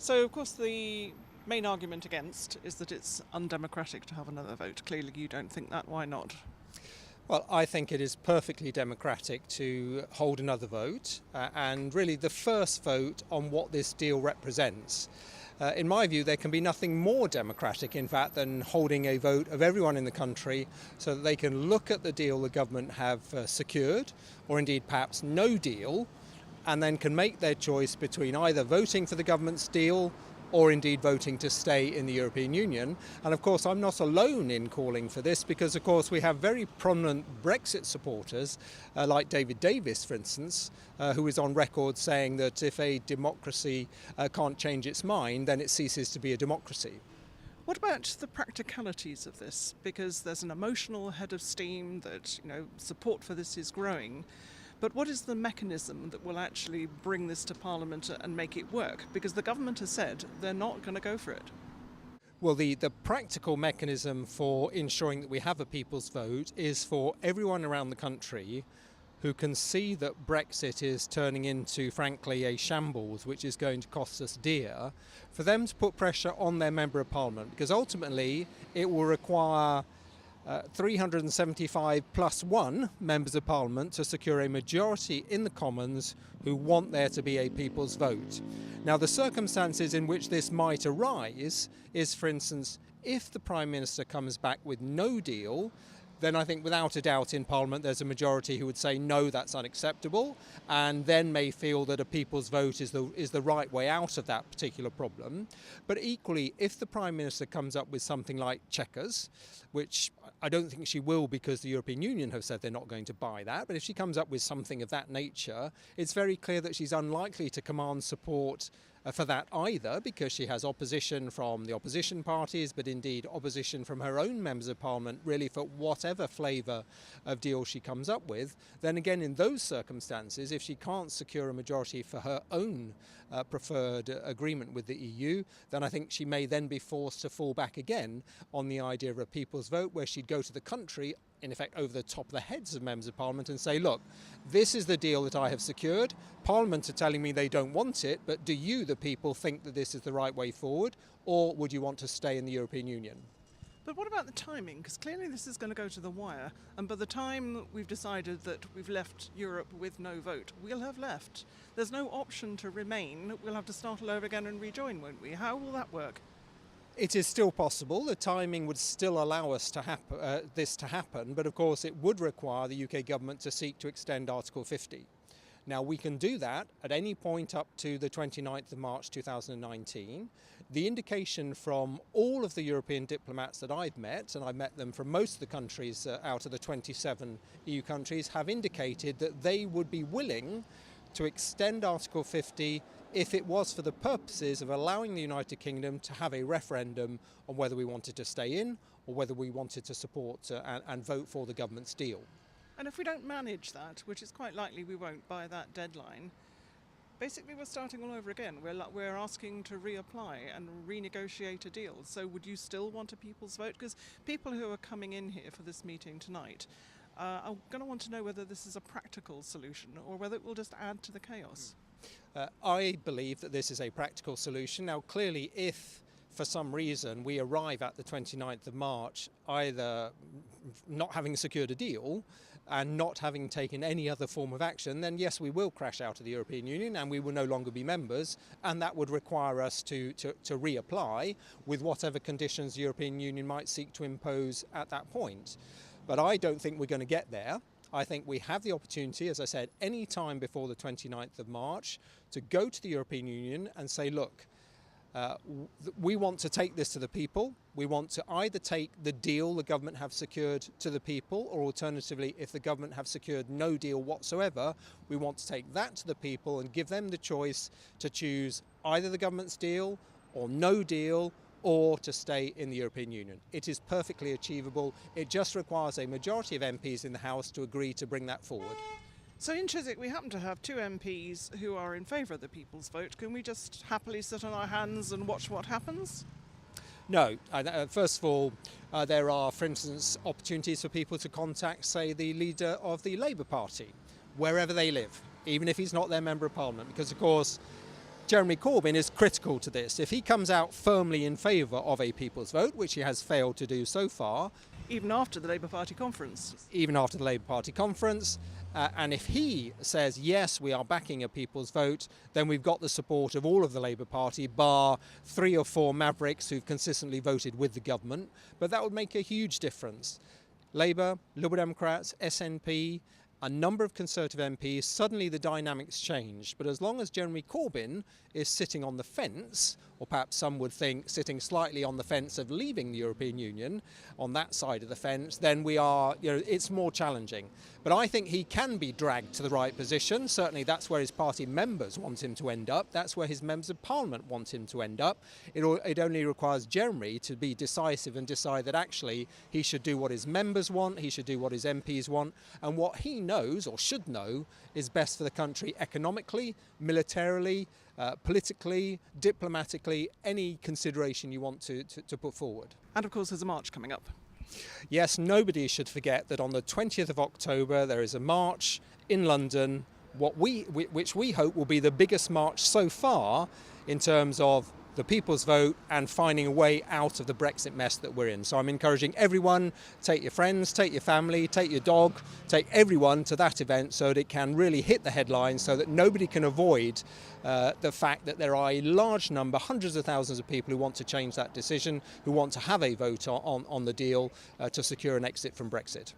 So, of course, the main argument against is that it's undemocratic to have another vote. Clearly you don't think that. Why not? Well, I think it is perfectly democratic to hold another vote and really the first vote on what this deal represents. In my view, there can be nothing more democratic, in fact, than holding a vote of everyone in the country so that they can look at the deal the government have secured, or indeed perhaps no deal, and then can make their choice between either voting for the government's deal or indeed voting to stay in the European Union. And of course, I'm not alone in calling for this because, of course, we have very prominent Brexit supporters, like David Davis, for instance, who is on record saying that if a democracy can't change its mind, then it ceases to be a democracy. What about the practicalities of this? Because there's an emotional head of steam that, support for this is growing. But what is the mechanism that will actually bring this to Parliament and make it work? Because the government has said they're not going to go for it. Well, the practical mechanism for ensuring that we have a people's vote is for everyone around the country who can see that Brexit is turning into, frankly, a shambles, which is going to cost us dear, for them to put pressure on their Member of Parliament, because ultimately it will require 375 plus one members of Parliament to secure a majority in the Commons who want there to be a people's vote. Now, the circumstances in which this might arise is, for instance, if the Prime Minister comes back with no deal, then I think without a doubt in Parliament there's a majority who would say no, that's unacceptable, and then may feel that a people's vote is the right way out of that particular problem. But equally, if the Prime Minister comes up with something like Chequers, which I don't think she will because the European Union have said they're not going to buy that, but if she comes up with something of that nature, it's very clear that she's unlikely to command support for that either, because she has opposition from the opposition parties, but indeed opposition from her own members of Parliament, really for whatever flavour of deal she comes up with. Then again, in those circumstances, if she can't secure a majority for her own preferred agreement with the EU, then I think she may then be forced to fall back again on the idea of a people's vote, where she'd go to the country, in effect over the top of the heads of members of Parliament, and say, look, this is the deal that I have secured. Parliament are telling me they don't want it, but do you, the people, think that this is the right way forward, or would you want to stay in the European Union? But what about the timing? Because clearly this is going to go to the wire, and by the time we've decided that we've left Europe with no vote, we'll have left. There's no option to remain. We'll have to start all over again and rejoin, won't we? How will that work? It is still possible. The timing would still allow us to this to happen, but of course it would require the UK government to seek to extend Article 50. Now, we can do that at any point up to the 29th of March 2019. The indication from all of the European diplomats that I've met, and I've met them from most of the countries out of the 27 EU countries, have indicated that they would be willing to extend Article 50 if it was for the purposes of allowing the United Kingdom to have a referendum on whether we wanted to stay in or whether we wanted to support and vote for the government's deal. And if we don't manage that, which is quite likely we won't by that deadline, basically we're starting all over again. We're asking to reapply and renegotiate a deal. So would you still want a people's vote? Because people who are coming in here for this meeting tonight are going to want to know whether this is a practical solution or whether it will just add to the chaos. I believe that this is a practical solution. Now, clearly, if for some reason we arrive at the 29th of March either not having secured a deal and not having taken any other form of action, then yes, we will crash out of the European Union and we will no longer be members, and that would require us to reapply with whatever conditions the European Union might seek to impose at that point. But I don't think we're going to get there. I think we have the opportunity, as I said, any time before the 29th of March to go to the European Union and say, look, we want to take this to the people. We want to either take the deal the government have secured to the people, or alternatively, if the government have secured no deal whatsoever, we want to take that to the people and give them the choice to choose either the government's deal or no deal, or to stay in the European Union. It is perfectly achievable. It just requires a majority of MPs in the House to agree to bring that forward. So in Chiswick we happen to have two MPs who are in favour of the people's vote. Can we just happily sit on our hands and watch what happens? No. First of all, there are, for instance, opportunities for people to contact, say, the leader of the Labour Party, wherever they live, even if he's not their Member of Parliament, because, of course, Jeremy Corbyn is critical to this. If he comes out firmly in favour of a people's vote, which he has failed to do so far, even after the Labour Party conference. And if he says, yes, we are backing a people's vote, then we've got the support of all of the Labour Party, bar 3 or 4 mavericks who've consistently voted with the government. But that would make a huge difference. Labour, Lib Democrats, SNP, a number of Conservative MPs, suddenly the dynamics change. But as long as Jeremy Corbyn is sitting on the fence, or perhaps some would think sitting slightly on the fence of leaving the European Union, on that side of the fence, then it's more challenging. But I think he can be dragged to the right position. Certainly that's where his party members want him to end up. That's where his members of parliament want him to end up. It only requires Jeremy to be decisive and decide that actually he should do what his members want, he should do what his MPs want, and what he knows or should know is best for the country economically, militarily, politically, diplomatically, any consideration you want to put forward. And of course there's a march coming up. Yes, nobody should forget that on the 20th of October there is a march in London, which we hope will be the biggest march so far in terms of the people's vote and finding a way out of the Brexit mess that we're in. So I'm encouraging everyone, take your friends, take your family, take your dog, take everyone to that event so that it can really hit the headlines, so that nobody can avoid the fact that there are a large number, hundreds of thousands of people who want to change that decision, who want to have a vote on the deal to secure an exit from Brexit.